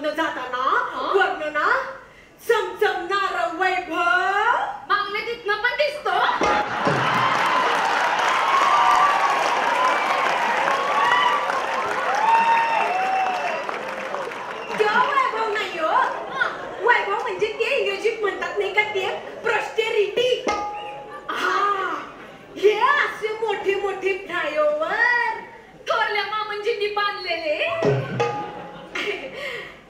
मधनं जाताना वरनं ना चमचमणारं वैभव मागल्या तिथनं पण दिसतो. वैभव नाही हो, वैभव म्हणजे ते इंग्रजीत म्हणतात नाही का ते प्रॉस्पेरिटी. हा, हे असे मोठे मोठे फ्लायओव्हर थोरल्या मामांजींनी बांधलेले.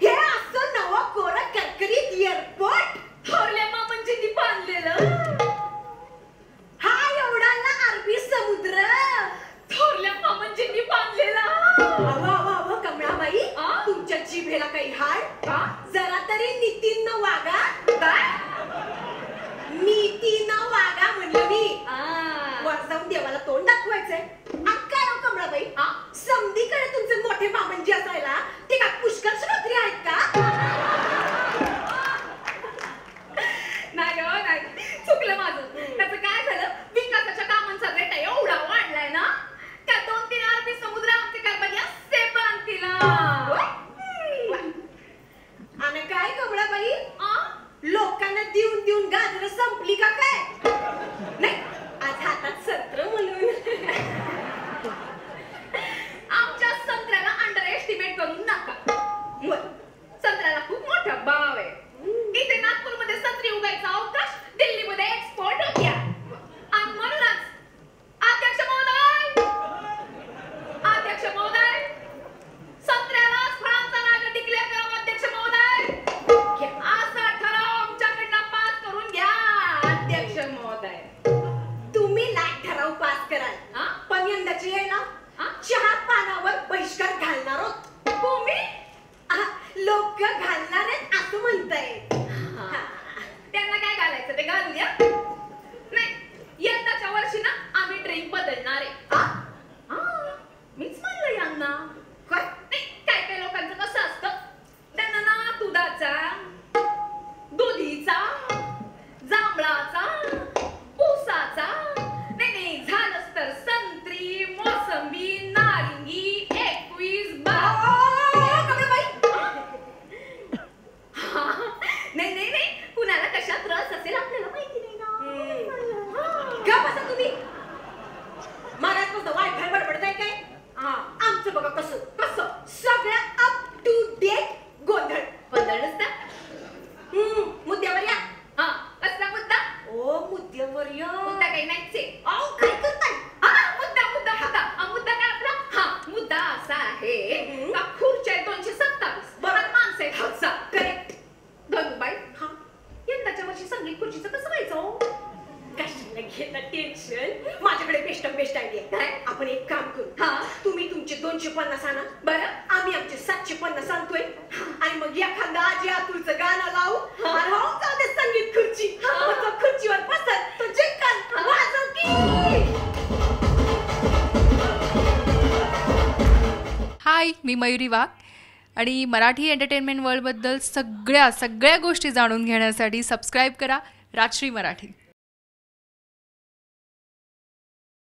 हे असं नवं कोरं करकरीत एअरपोर्ट थोरल्या मामांजींनी बांधलेलं. हा एवढाला अरबी समुद्र थोरल्या मामांजींनी बांधलेला. अहो कमळाबाई, तुमच्या जिभेला काही हाड का? जरा तरी नीतीनं वागा. काय नीतीनं वागा म्हणलं मी. वर जाऊन देवाला तोंड दाखवायचंय. काय हो कमळाबाई, समधीकडे तुमचे मोठे मामंजी असायला ते का पुष्कळ नोकरी आहेत का? नाही हो नाही, चुकलं माझं. त्याचं काय झालं, विकासाच्या कामांचा रेट एवढा वाढलाय ना, त्या 2-3 अरबी समुद्र आमचे कारभारी असे बांधतील. आणि काय कमळाबाई, लोकांना देऊन देऊन गाजर संपली का काय? नाही, आज हातात सत्र म्हणून. आमच्या संत्र्याला अंडर एस्टिमेट करून नका. संत्र्याला खूप मोठा भाव आहे. इथे नागपूरमध्ये संत्री उगायचा अवकाश दिल्लीमध्ये एक्सपोर्ट होत्या. आणि म्हणूनच अध्यक्ष महोदय संत्र्याला फळांचा राजा डिक्लेअर करा. अध्यक्ष महोदय असा ठराव आमच्याकडनं पास करून घ्या. अध्यक्ष महोदय तुम्ही लाख ठराव पास कराल, पण यंदाची येईल चहा पानावर बहिष्कार घालणार आहोत. तुम्ही लोक घालणार आहेत असं म्हणताय. त्यांना काय घालायचं ते घालू द्या. नाही, यंदाच्या वर्षी ना आम्ही ड्रिंक बदलणार आहे. मीच म्हणलं यांना. काय काय लोकांचं कसं असतं, त्यांना ना दुधाचा, दुधीचा, जांभळाचा, ऊसाचा, नाही झालंच तर संत्री, मोसंबी, नारिंगी, 21 नाही कुणाला कशात रस असेल आपल्याला माहिती नाही ना. का बसा तुम्ही महाराजपासून वायफाय बडबडताय काय? आमचं बघा कसं कसं सगळं अप टू डेट गोंधळ. गोंधळ नसता. मुद्द्यावर या. कसला मुद्दा? ओ मुद्द्यावर या. मुद्दा काही नाहीच आहे. काय करताय? मुद्दा काय आपला? मुद्दा असा आहे का खुर्च्या 227 बरं माणसं आहेत 1000. करेक्ट गंगूबाई. यंदाच्या वर्षी संगीत खुर्चीचं कसं व्हायचं? कशाला घेता टेन्शन, माझ्याकडे बेस्ट आयडिया. काय? आपण एक काम करू. तुम्ही तुमचे 250 आणा, बरं आम्ही आमचे 750 आणतोय, आणि मग एखादा आजी आतुलचं गाणं लावू आणि हो जाऊ दे संगीत खुर्ची. खुर्चीवर बसत तो जिंकल वाजव की. हाय, मी मयुरी वाघ, आणि मराठी एंटरटेनमेंट वर्ल्डबद्दल सगळ्या गोष्टी जाणून घेण्यासाठी सबस्क्राईब करा राजश्री मराठी.